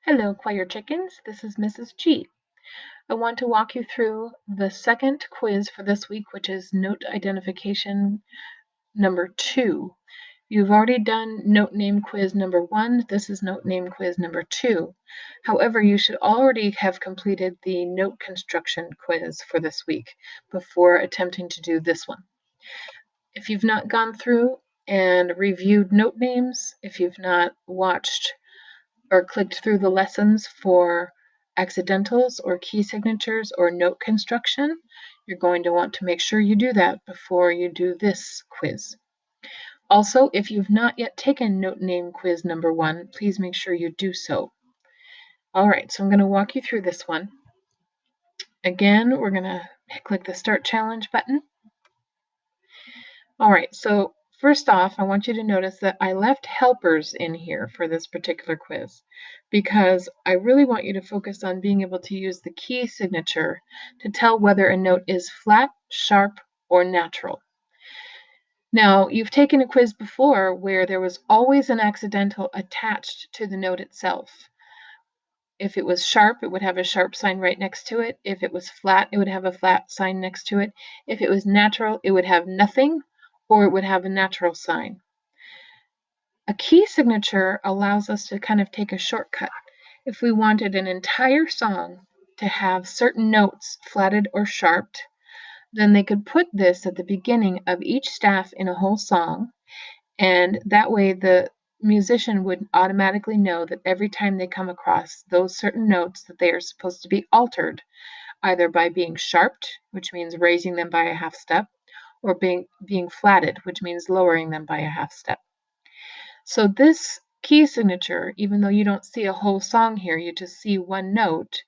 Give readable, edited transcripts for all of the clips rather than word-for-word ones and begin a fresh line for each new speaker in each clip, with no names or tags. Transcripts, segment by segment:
Hello, choir chickens. This is Mrs. G. I want to walk you through the second quiz for this week, which is note identification number 2. You've already done note name quiz number 1. This is note name quiz number 2. However, you should already have completed the note construction quiz for this week before attempting to do this one. If you've not gone through and reviewed note names, if you've not watched or clicked through the lessons for accidentals or key signatures or note construction, you're going to want to make sure you do that before you do this quiz. Also, if you've not yet taken note name quiz number 1, please make sure you do so. All right, so I'm going to walk you through this one. Again, we're going to click the Start Challenge button. All right, so first off, I want you to notice that I left helpers in here for this particular quiz because I really want you to focus on being able to use the key signature to tell whether a note is flat, sharp, or natural. Now, you've taken a quiz before where there was always an accidental attached to the note itself. If it was sharp, it would have a sharp sign right next to it. If it was flat, it would have a flat sign next to it. If it was natural, it would have nothing, or it would have a natural sign. A key signature allows us to kind of take a shortcut. If we wanted an entire song to have certain notes flatted or sharped, then they could put this at the beginning of each staff in a whole song, and that way the musician would automatically know that every time they come across those certain notes that they are supposed to be altered, either by being sharped, which means raising them by a half step, or being flatted, which means lowering them by a half step. So this key signature, even though you don't see a whole song here, you just see one note,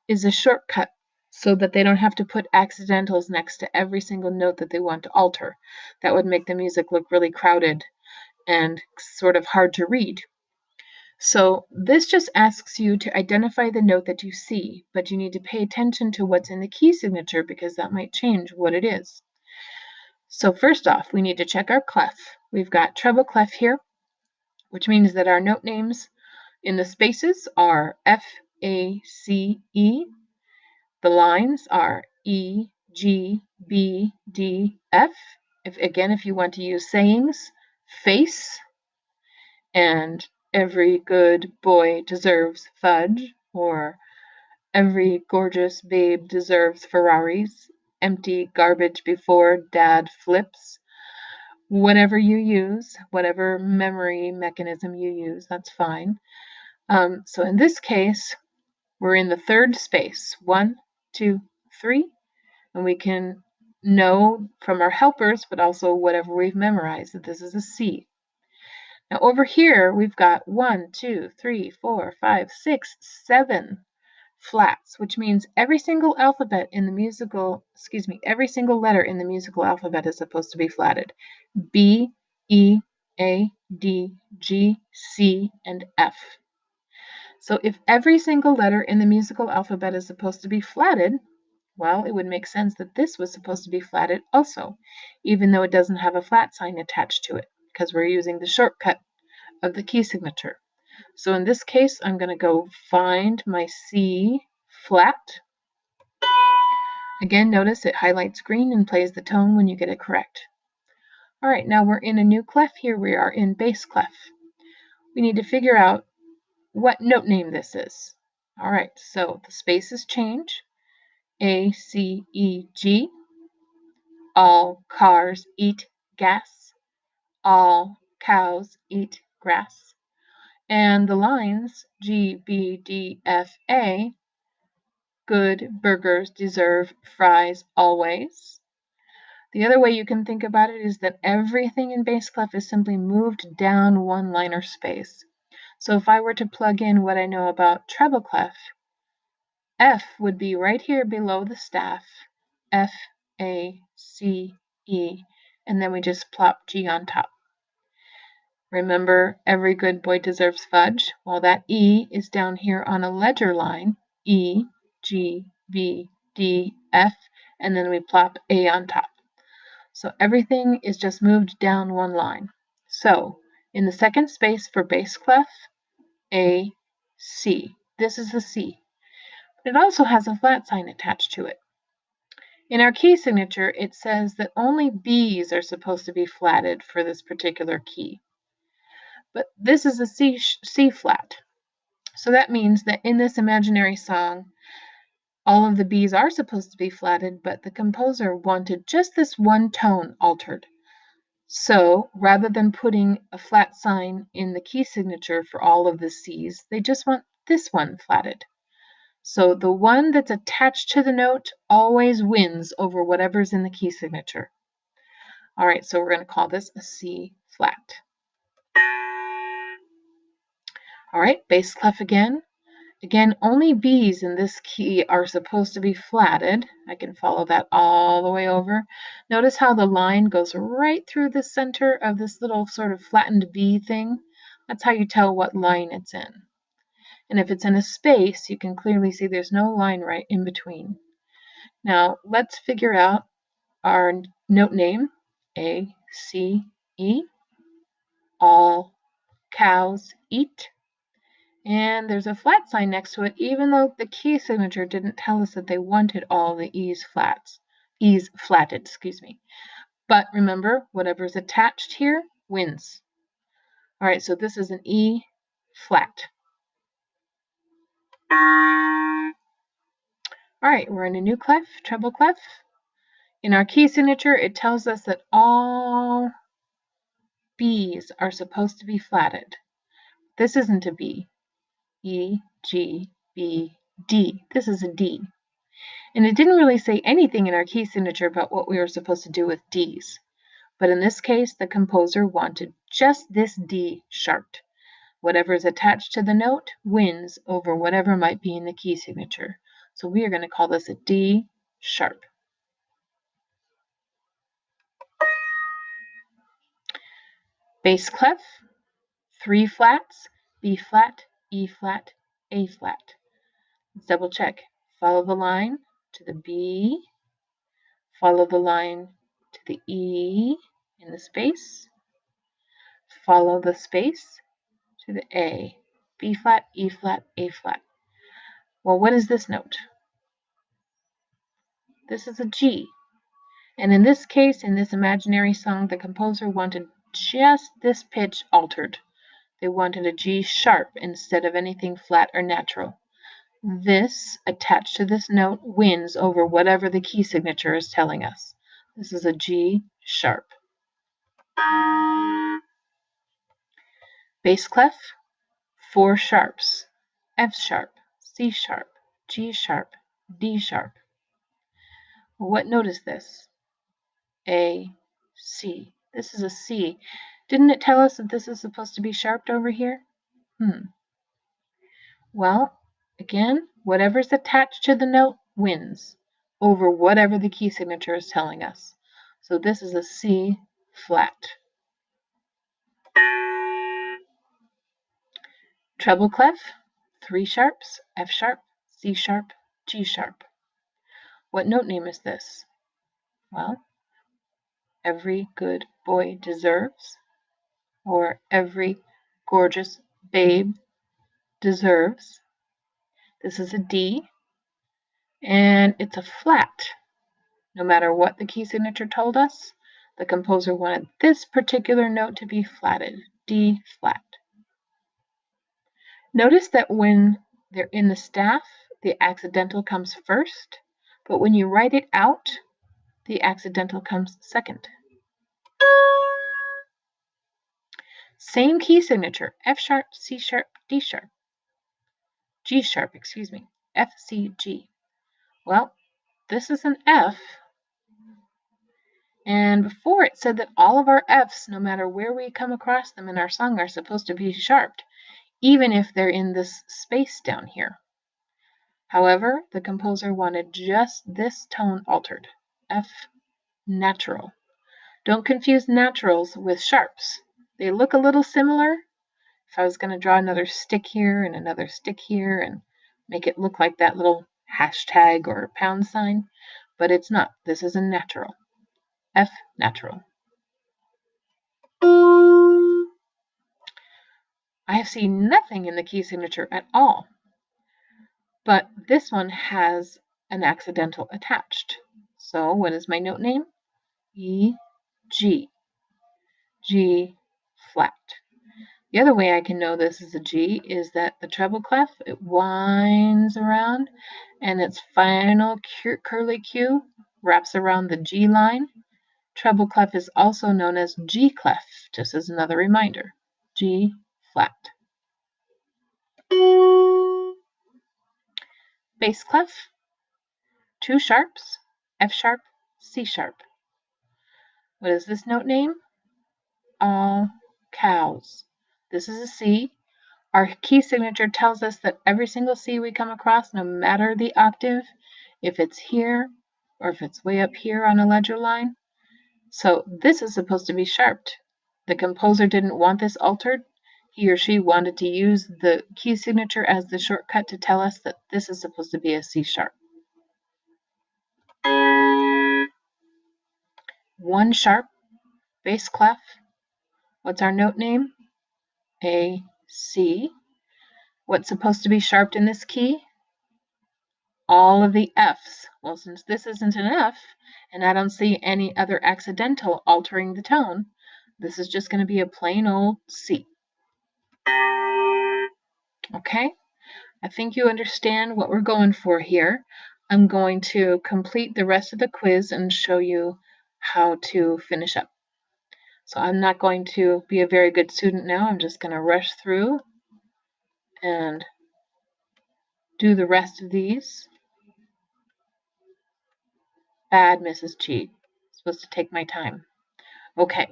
is a shortcut so that they don't have to put accidentals next to every single note that they want to alter. That would make the music look really crowded and sort of hard to read. So this just asks you to identify the note that you see, but you need to pay attention to what's in the key signature because that might change what it is. So first off, we need to check our clef. We've got treble clef here, which means that our note names in the spaces are F, A, C, E. The lines are E, G, B, D, F. If you want to use sayings, face, and every good boy deserves fudge, or every gorgeous babe deserves Ferraris, empty garbage before dad flips. Whatever you use, whatever memory mechanism you use, that's fine. So in this case, we're in the third space, 1, 2, 3, and we can know from our helpers, but also whatever we've memorized, that this is a C. Now over here, we've got 1, 2, 3, 4, 5, 6, 7 flats, which means every single letter in the musical alphabet is supposed to be flatted. B, E, A, D, G, C, and F. So if every single letter in the musical alphabet is supposed to be flatted, well, it would make sense that this was supposed to be flatted also, even though it doesn't have a flat sign attached to it, because we're using the shortcut of the key signature. So in this case, I'm going to go find my C flat. Again, notice it highlights green and plays the tone when you get it correct. All right, now we're in a new clef here. We are in bass clef. We need to figure out what note name this is. All right, so the spaces change. A, C, E, G. All cars eat gas. All cows eat grass. And the lines G, B, D, F, A. Good burgers deserve fries always. The other way you can think about it is that everything in bass clef is simply moved down one liner space. So if I were to plug in what I know about treble clef, F would be right here below the staff, F, A, C, E, and then we just plop G on top. Remember, every good boy deserves fudge? Well, that E is down here on a ledger line, E, G, B, D, F, and then we plop A on top. So everything is just moved down one line. So in the second space for bass clef, A, C. This is the C. But it also has a flat sign attached to it. In our key signature, it says that only B's are supposed to be flatted for this particular key. But this is a C flat. So that means that in this imaginary song, all of the B's are supposed to be flatted, but the composer wanted just this one tone altered. So rather than putting a flat sign in the key signature for all of the C's, they just want this one flatted. So the one that's attached to the note always wins over whatever's in the key signature. All right, so we're going to call this a C flat. All right, bass clef again. Again, only B's in this key are supposed to be flatted. I can follow that all the way over. Notice how the line goes right through the center of this little sort of flattened B thing. That's how you tell what line it's in. And if it's in a space, you can clearly see there's no line right in between. Now, let's figure out our note name, A, C, E. All cows eat. And there's a flat sign next to it, even though the key signature didn't tell us that they wanted all the E's flatted, excuse me. But remember, whatever's attached here wins. All right, so this is an E flat. All right, we're in a new clef, treble clef. In our key signature, it tells us that all B's are supposed to be flatted. This isn't a B. E, G, B, D. This is a D. And it didn't really say anything in our key signature about what we were supposed to do with D's. But in this case, the composer wanted just this D sharped. Whatever is attached to the note wins over whatever might be in the key signature. So we are going to call this a D sharp. Bass clef, 3 flats, B flat, E flat, A flat. Let's double check. Follow the line to the B, follow the line to the E in the space, follow the space to the A, B flat, E flat, A flat. Well, what is this note? This is a G. And in this case, in this imaginary song, the composer wanted just this pitch altered. They wanted a G sharp instead of anything flat or natural. This, attached to this note, wins over whatever the key signature is telling us. This is a G sharp. Bass clef, 4 sharps, F sharp, C sharp, G sharp, D sharp. What note is this? A, C. This is a C. Didn't it tell us that this is supposed to be sharped over here? Well, again, whatever's attached to the note wins over whatever the key signature is telling us. So this is a C flat. Treble clef, 3 sharps, F sharp, C sharp, G sharp. What note name is this? Well, every good boy deserves, or every gorgeous babe deserves. This is a D, and it's a flat. No matter what the key signature told us, the composer wanted this particular note to be flatted, D flat. Notice that when they're in the staff, the accidental comes first, but when you write it out, the accidental comes second. Same key signature, F sharp, C sharp, D sharp. G sharp, excuse me, F, C, G. Well, this is an F, and before it said that all of our Fs, no matter where we come across them in our song, are supposed to be sharped, even if they're in this space down here. However, the composer wanted just this tone altered, F natural. Don't confuse naturals with sharps. They look a little similar. If I was going to draw another stick here and another stick here and make it look like that little hashtag or pound sign, but it's not. This is a natural. F natural. I have seen nothing in the key signature at all. But this one has an accidental attached. So what is my note name? E, G, G flat. The other way I can know this is a G is that the treble clef, it winds around and its final curly Q wraps around the G line. Treble clef is also known as G clef, just as another reminder. G flat. Bass clef, two sharps, F sharp, C sharp. What is this note name? All cows. This is a C. Our key signature tells us that every single C we come across, no matter the octave, if it's here or if it's way up here on a ledger line. So this is supposed to be sharped. The composer didn't want this altered. He or she wanted to use the key signature as the shortcut to tell us that this is supposed to be a C sharp. One sharp, bass clef. What's our note name? A, C. What's supposed to be sharped in this key? All of the Fs. Well, since this isn't an F, and I don't see any other accidental altering the tone, this is just going to be a plain old C. Okay? I think you understand what we're going for here. I'm going to complete the rest of the quiz and show you how to finish up. So I'm not going to be a very good student now. I'm just going to rush through and do the rest of these. Bad Mrs. G. Supposed to take my time. Okay,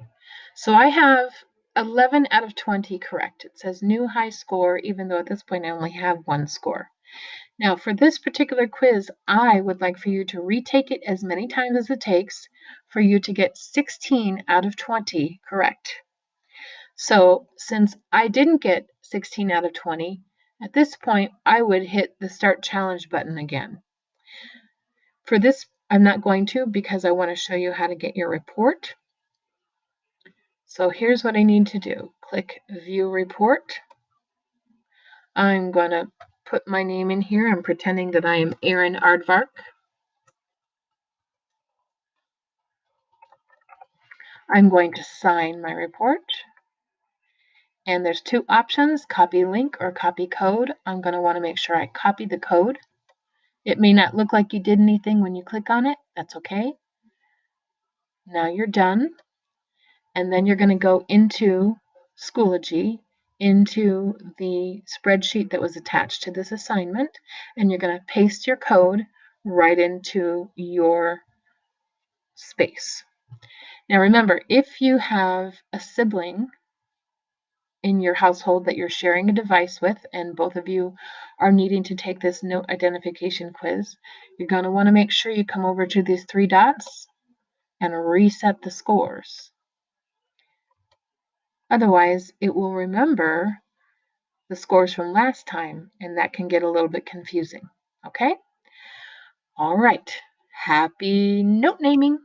so I have 11 out of 20 correct. It says new high score, even though at this point I only have one score. Now, for this particular quiz, I would like for you to retake it as many times as it takes for you to get 16 out of 20 correct. So, since I didn't get 16 out of 20, at this point, I would hit the Start Challenge button again. For this, I'm not going to because I want to show you how to get your report. So here's what I need to do. Click View Report. I'm going to put my name in here. I'm pretending that I am Erin Aardvark. I'm going to sign my report. And there's two options, copy link or copy code. I'm going to want to make sure I copy the code. It may not look like you did anything when you click on it. That's okay. Now you're done. And then you're going to go into Schoology, into the spreadsheet that was attached to this assignment, and you're going to paste your code right into your space. Now remember, if you have a sibling in your household that you're sharing a device with, and both of you are needing to take this note identification quiz, you're going to want to make sure you come over to these three dots and reset the scores. Otherwise, it will remember the scores from last time, and that can get a little bit confusing. Okay? All right. Happy note naming.